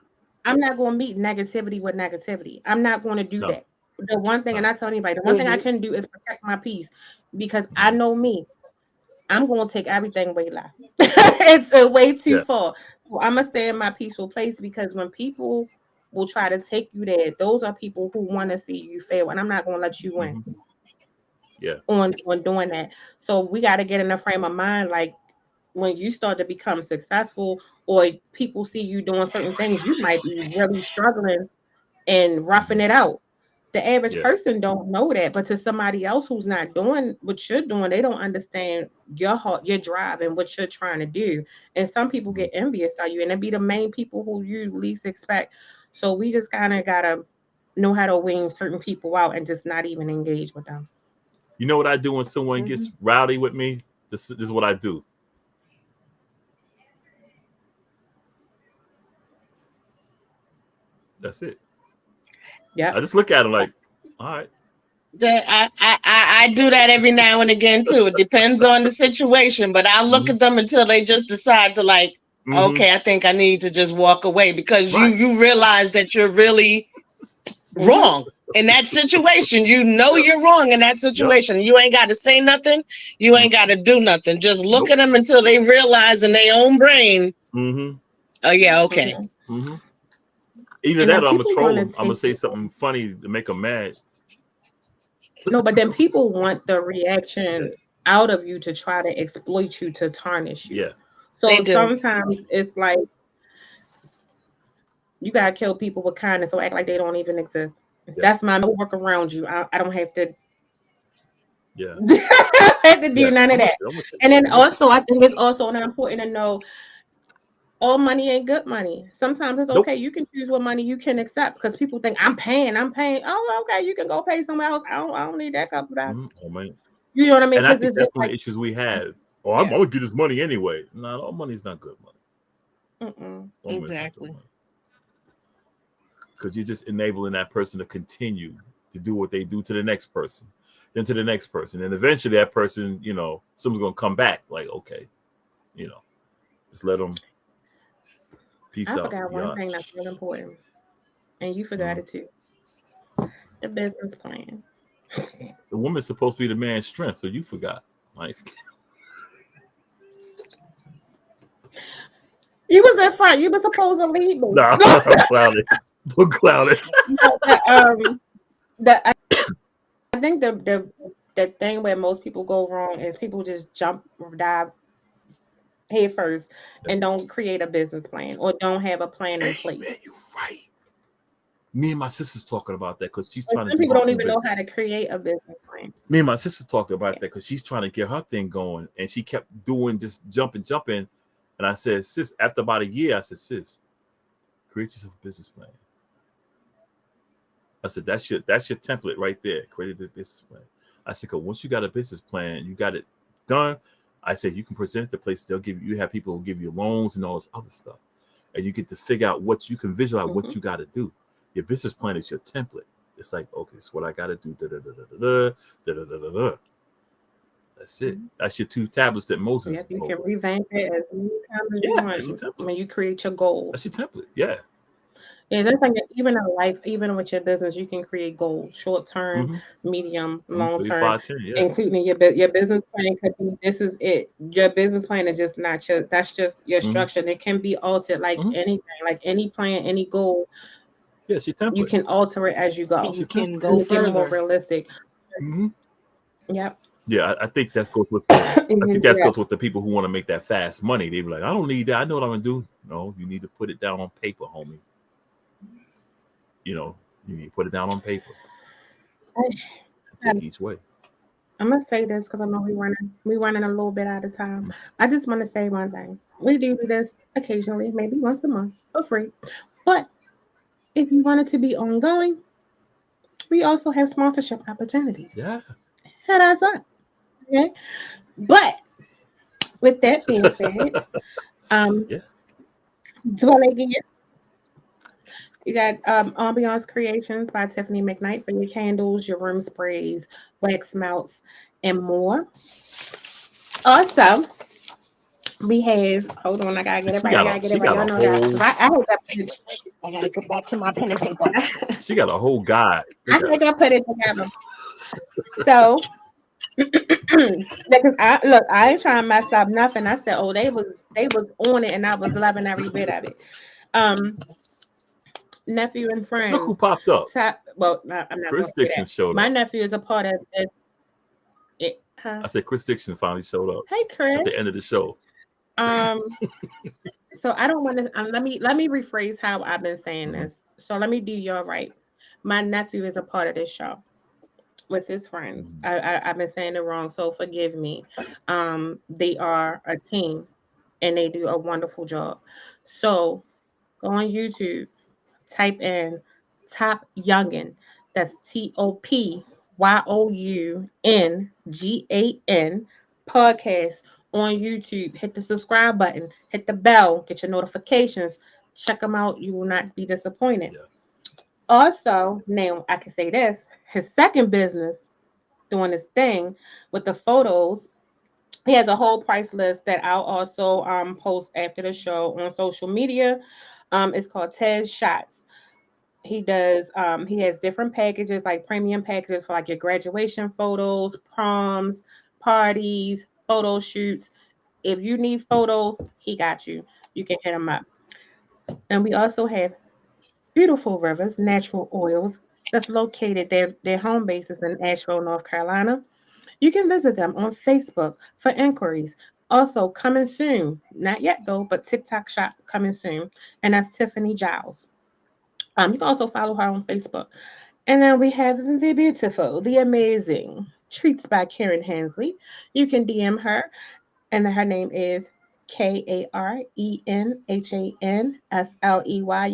I'm not gonna meet negativity with negativity. I'm not gonna do no, that. The one thing, and no. I tell anybody, the one thing I Hmm. can do is protect my peace because I Mhm. know me. I'm gonna take everything way left. It's way too Yeah. far. So I'm gonna stay in my peaceful place because when people will try to take you there, those are people who want to see you fail, and I'm not gonna let you win Hmm. Yeah. on doing that. So we got to get in a frame of mind like when you start to become successful or people see you doing certain things, you might be really struggling and roughing Hmm. it out. The average Yeah. person don't know that, but to somebody else who's not doing what you're doing, they don't understand your heart, your drive, and what you're trying to do. And some people Mhm. get envious of you, and it be the main people who you least expect. So we just kind of gotta know how to wing certain people out and just not even engage with them. You know what I do when someone Hmm. gets rowdy with me? This is what I do. That's it. I Yep. just look at them like, all right. I do that every now and again too. It depends on the situation, but I'll look Hmm. at them until they just decide to like, Hmm. okay, I think I need to just walk away because you Right. you realize that you're really Mm-hmm. wrong in that situation. You know Yep. you're wrong in that Yep. situation. You ain't got to say nothing. You ain't got Mm-mm. to do nothing. Just look Nope. at them until they realize in their own brain, Hmm. oh yeah, okay. Mm-hmm. Hmm. Either And that then or I'm gonna people troll want to them. I'm gonna take say it. something funny to make them mad. No, but then people want the Yeah. reaction out of you to try to exploit you to tarnish you. Yeah. They So do. sometimes it's like you gotta kill people with kindness or act like they don't even exist. Yeah. That's my work around you. I don't have to Yeah. have to do Yeah. none of I'm with that. you. I'm with you. And then I'm with you. also I think it's also not important to know all money ain't good money. Sometimes it's Nope. okay. You can choose what money you can accept because people think I'm paying. I'm paying. Oh, okay. You can go pay somewhere else. I don't need that couple dollars. Mhm. Oh man. You know what I mean? And I Because think it's that's just one of like, the issues we had. Oh, I'm yeah. gonna get this money anyway. No, all money's not good money. Mm-mm. All money's not good Exactly. money because you're just enabling that person to continue to do what they do to the next person, then to the next person, and eventually that person, someone's gonna come back. Like, okay, you know, just let them peace I out. forgot one Yeah. thing that's real important, and you forgot Mm. it too. The business plan. The woman's supposed to be the man's strength, so you forgot. Like, You was in front. You was supposed to lead me. nah, I'm clouded. I'm clouded. I think the thing where most people go wrong is people just dive head first and don't create a business plan or don't have a plan in place. Man, you're right. Me and my sister's talking about that because she's Like, trying to some do people her don't own even know business. how to create a business plan. Me and my sister talked about that because she's trying to get her thing going, and she kept doing just jumping. And I said, sis, after about a year, I said, sis, create yourself a business plan. I said, that's your template right there. Create a business plan. I said, because once you got a business plan, you got it done. I said, you can present it to places. They'll give you have people who give you loans and all this other stuff, and you get to figure out what you can visualize, what you got to do. Your business plan is your template. It's like, okay, so what I got to do. That's it. That's your 2 tablets that Moses. Yep, you can revamp it as many times as you want when you create your goals. That's your template. Yeah. Yeah, that's like even in life, even with your business, you can create goals, short term, medium, long term, 10, including your business plan could be this is it. Your business plan is just not that's just your structure. And it can be altered like anything, like any plan, any goal. Yes, your template. You can alter it as you go. You can go make it more further. realistic. Yep. Yeah, I think that's goes with goes with the people who want to make that fast money. They be like, I don't need that. I know what I'm gonna do. No, you need to put it down on paper, homie. You need to put it down on paper. Take each way. I'm gonna say this because I know we're running a little bit out of time. I just want to say one thing. We do this occasionally, maybe once a month for free. But if you want it to be ongoing, we also have sponsorship opportunities. Yeah. Hit us up. Okay. But with that being said, dwell again. You got Ambiance Creations by Tiffany McKnight for your candles, your room sprays, wax melts, and more. Also, we have. Hold on, I gotta get it right. I gotta go back to my pen and paper. She got a whole guide. I think I put it together. So, because I ain't trying to mess up nothing. I said, oh, they was on it, and I was loving every bit of it. Nephew and friend. Look who popped up. I'm not. Chris Dixon showed up. My nephew is a part of it. I said Chris Dixon finally showed up. Hey, Chris. At the end of the show. So I don't want to. Let me rephrase how I've been saying this. So let me do y'all right. My nephew is a part of this show with his friends. I've been saying it wrong, so forgive me. They are a team, and they do a wonderful job. So go on YouTube. Type in Top Youngin. That's TOPYOUNGAN podcast on YouTube. Hit the subscribe button, hit the bell, get your notifications. Check them out. You will not be disappointed. Yeah. Also, now I can say this: his second business, doing this thing with the photos. He has a whole price list that I'll also post after the show on social media. It's called Tez Shots. He does he has different packages, like premium packages for like your graduation photos, proms, parties, photo shoots. If you need photos, he got you. You can hit him up. And we also have Beautiful Rivers Natural Oils that's located their home base is in Asheville, North Carolina. You can visit them on Facebook for inquiries. Also, coming soon, not yet though, but TikTok shop coming soon, and that's Tiffany Giles. You can also follow her on Facebook. And then we have the beautiful, the amazing Treats by Karen Hensley. You can DM her, and her name is KarenHansley. You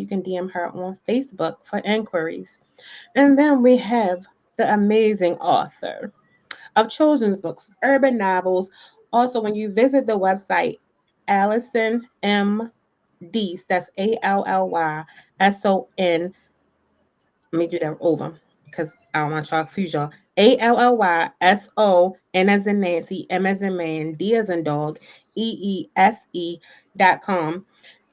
can DM her on Facebook for inquiries. And then we have the amazing author of children's books, urban novels. Also, when you visit the website, Allison M. Deese, that's ALLYSON. Let me do that over because I don't want y'all to confuse y'all. ALLYSON as in Nancy, M as in man, D as in dog, EESE.com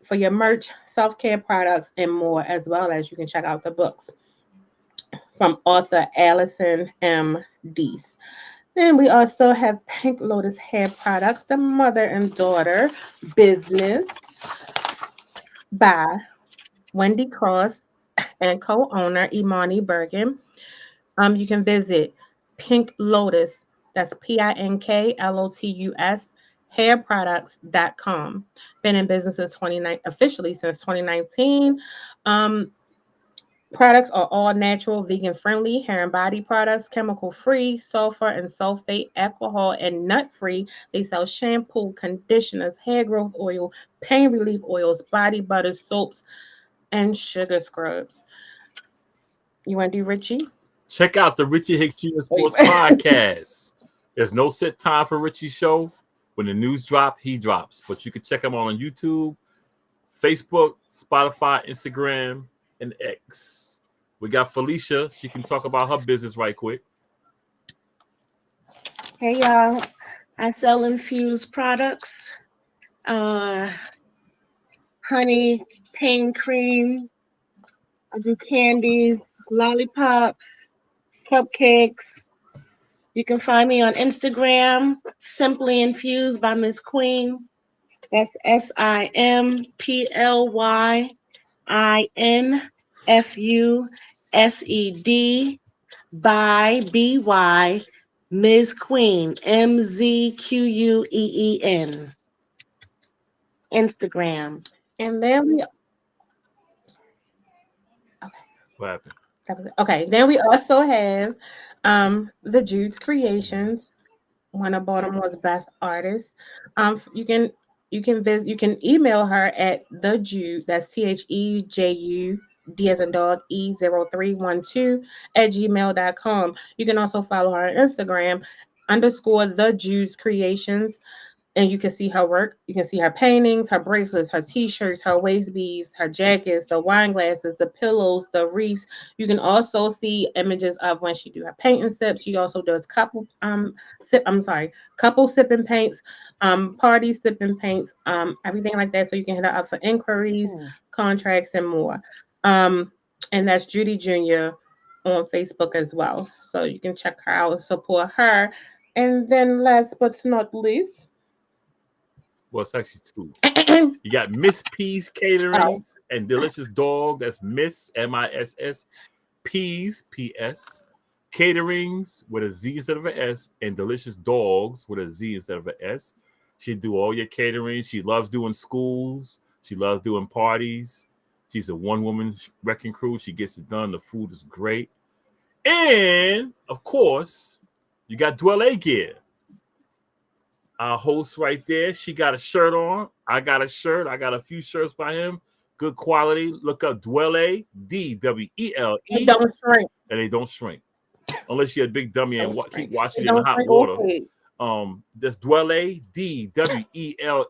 for your merch, self-care products, and more, as well as you can check out the books. from author Allison M. Deese. Then we also have Pink Lotus Hair Products, the mother and daughter business by Wendy Cross and co-owner Imani Bergen. You can visit Pink Lotus, that's PINKLOTUS, hairproducts.com. Been in business since 29 officially since 2019. Um, Products are all natural, vegan friendly, hair and body products, chemical free, sulfur and sulfate, alcohol and nut free. They sell shampoo, conditioners, hair growth oil, pain relief oils, body butters, soaps, and sugar scrubs. You want to do Richie? Check out the Richie Hicks Jr. Wait. Sports Podcast. There's no set time for Richie's show. When the news drop, he drops. But you can check him out on YouTube, Facebook, Spotify, Instagram, and X. We got Phylicia. She can talk about her business right quick. Hey y'all, I sell infused products, uh, honey, pain cream. I do candies, lollipops, cupcakes. You can find me on Instagram, Simply Infused by Miss Queen. That's SIMPLYINFUSED by BY Ms. Queen, MZQUEEN. Instagram. And then we What happened? that was it. Okay. Then we also have the Jude's Creations, one of Baltimore's best artists. You can email her at the Jude, that's THEJU D as in dog E0312 at gmail.com. You can also follow her on Instagram underscore the Jude's Creations, and you can see her work. You can see her paintings, her bracelets, her t-shirts, her waist beads, her jackets, the wine glasses, the pillows, the wreaths. You can also see images of when she do her painting sips. She also does couple sipping paints, party sipping paints, everything like that. So you can hit her up for inquiries, contracts, and more. And that's Judy Jr. on Facebook as well. So you can check her out and support her. And then last but not least, Well, it's actually two. You got Miss P's Catering and Delicious Dog. That's Miss MISS P's PS Caterings with a Z instead of an S, and Delicious Dogs with a Z instead of an S. She do all your catering. She loves doing schools. She loves doing parties. She's a one-woman wrecking crew. She gets it done. The food is great. And, of course, you got Dwelle Gear. Our host right there. She got a shirt on. I got a shirt. I got a few shirts by him. Good quality. Look up Dwelle, DWELE. They don't shrink. And they don't shrink. Unless you're a big dummy and keep washing They it in don't hot shrink water. okay. That's Dwelle, DWELE,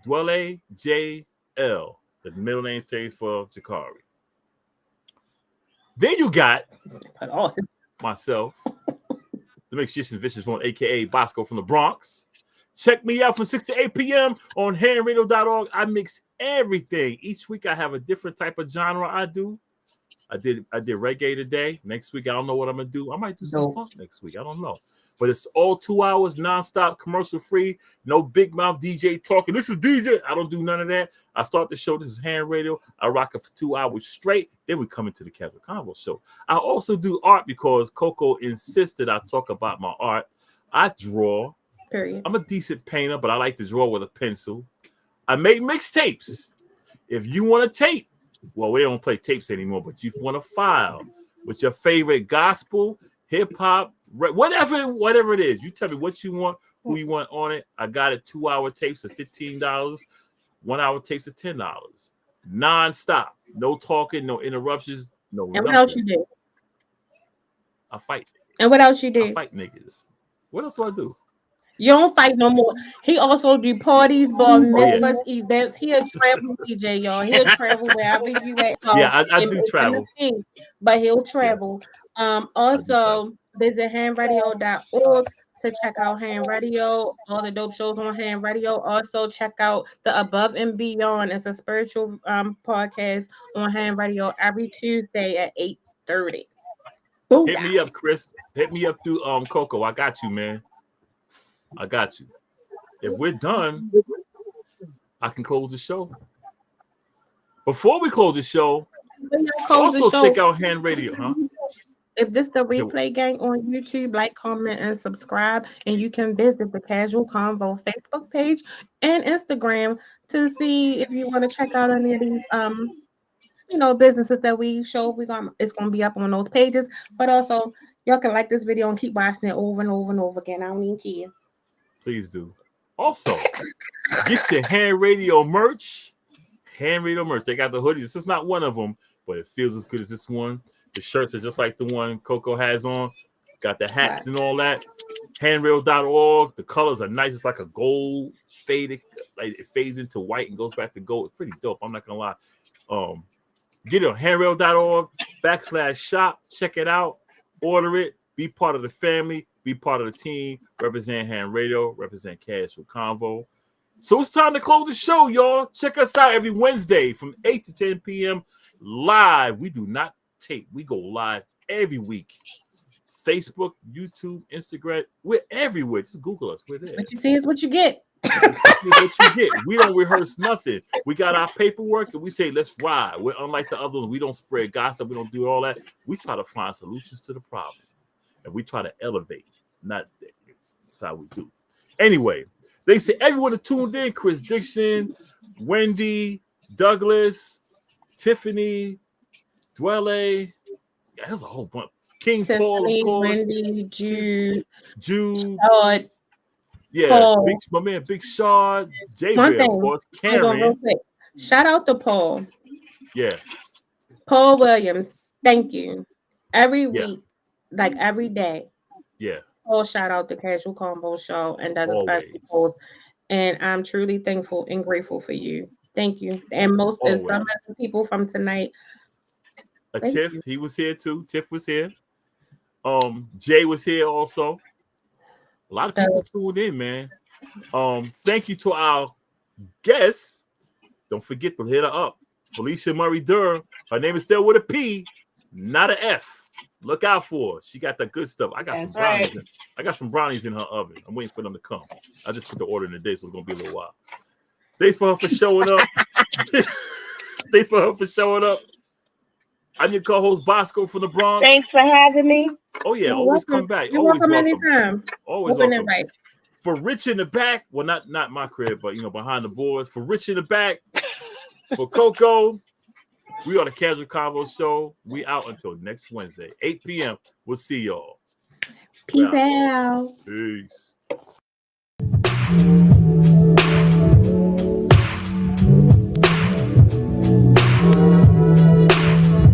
Dwelle JL. The middle name stands for Jakari. Then you got myself, the Magician Vicious one, aka Boscoe from the Bronx. Check me out from 6 to 8 p.m. on handradio.org. I mix everything. Each week I have a different type of genre I do. I did reggae today. Next week I don't know what I'm gonna do. I might do some funk next week. I don't know. But it's all 2 hours, nonstop, commercial free, no big mouth DJ talking. This is DJ. I don't do none of that. I start the show. This is Hand Radio. I rock it for 2 hours straight. Then we come into the Casual Convo show. I also do art because Coco insisted I talk about my art. I draw. Period. I'm a decent painter, but I like to draw with a pencil. I make mixtapes. If you want a tape, well, we don't play tapes anymore, but you want a file with your favorite gospel, hip hop, whatever it is. You tell me what you want, who you want on it. I got it. 2 hour tapes of $15, 1 hour tapes of $10. Non-stop. No talking, no interruptions, no. And what else you do? I fight. And what else you do? I fight niggas. What else do I do? You don't fight no more. He also do parties, bar mitzvahs, events. He a travel DJ, y'all. He'll travel wherever you at. Yeah, I do travel. But he'll travel. Also visit handradio.org to check out Hand Radio, all the dope shows on Hand Radio. Also, check out the Above and Beyond. It's a spiritual podcast on Hand Radio every Tuesday at 8:30. Hit me up, Chris. Hit me up through Coco. I got you, man. I got you. If we're done, I can close the show. Before we close the show, also check out Hand Radio, huh? If this the replay gang on YouTube, like, comment, and subscribe. And you can visit the Casual Convo Facebook page and Instagram to see if you want to check out any of these businesses that we show. It's gonna be up on those pages. But also, y'all can like this video and keep watching it over and over and over again. I don't even care. Please do. Also, get your Hand Radio merch. Hand Radio merch. They got the hoodies. This is not one of them, but it feels as good as this one. The shirts are just like the one Coco has on. Got the hats and all that. Handrail.org. The colors are nice. It's like a gold faded. Like it fades into white and goes back to gold. It's pretty dope. I'm not gonna lie. Get it on handrail.org/shop. Check it out. Order it. Be part of the family. Be part of the team. Represent Hand Radio. Represent Casual Convo. So it's time to close the show, y'all. Check us out every Wednesday from 8 to 10 p.m. live. We do not tape. We go live every week. Facebook, YouTube, Instagram. We're everywhere. Just Google us. We're there. What you see is what you get. What you get. We don't rehearse nothing. We got our paperwork and we say, let's ride. We're unlike the other ones. We don't spread gossip. We don't do all that. We try to find solutions to the problem. And we try to elevate. That's how we do. Anyway, they say everyone that tuned in, Chris Dixon, Wendy, Douglas, Tiffany, Dwelle. Yeah, there's a whole bunch. King Tiffany, Paul, of course. Wendy, Jude. Paul. Yeah, my man, Big Shard, J Bear, of course, Karen. Shout out to Paul. Yeah. Paul Williams. Thank you. Every week, like every day. Yeah. Paul shout out the Casual Convo Show and does a special post. And I'm truly thankful and grateful for you. Thank you. And some of the people from tonight. Tiff, he was here too. Tiff was here. Jay was here also. A lot of people tuned in, man. Thank you to our guests. Don't forget to hit her up. Phylicia Murray Durr. Her name is still with a P, not an F. Look out for her. She got that good stuff. I got some brownies. I got some brownies in her oven. I'm waiting for them to come. I just put the order in today, so it's gonna be a little while. Thanks for her for showing up. Thanks for her for showing up. I'm your co-host Bosco from the Bronx. Thanks for having me. Oh yeah, always come back. You're welcome anytime. Always welcome. For Rich in the back, well, not my crib, but behind the boards. For Rich in the back, for Coco, we are the Casual Convo Show. We out until next Wednesday, 8 p.m. We'll see y'all. Peace out. Peace.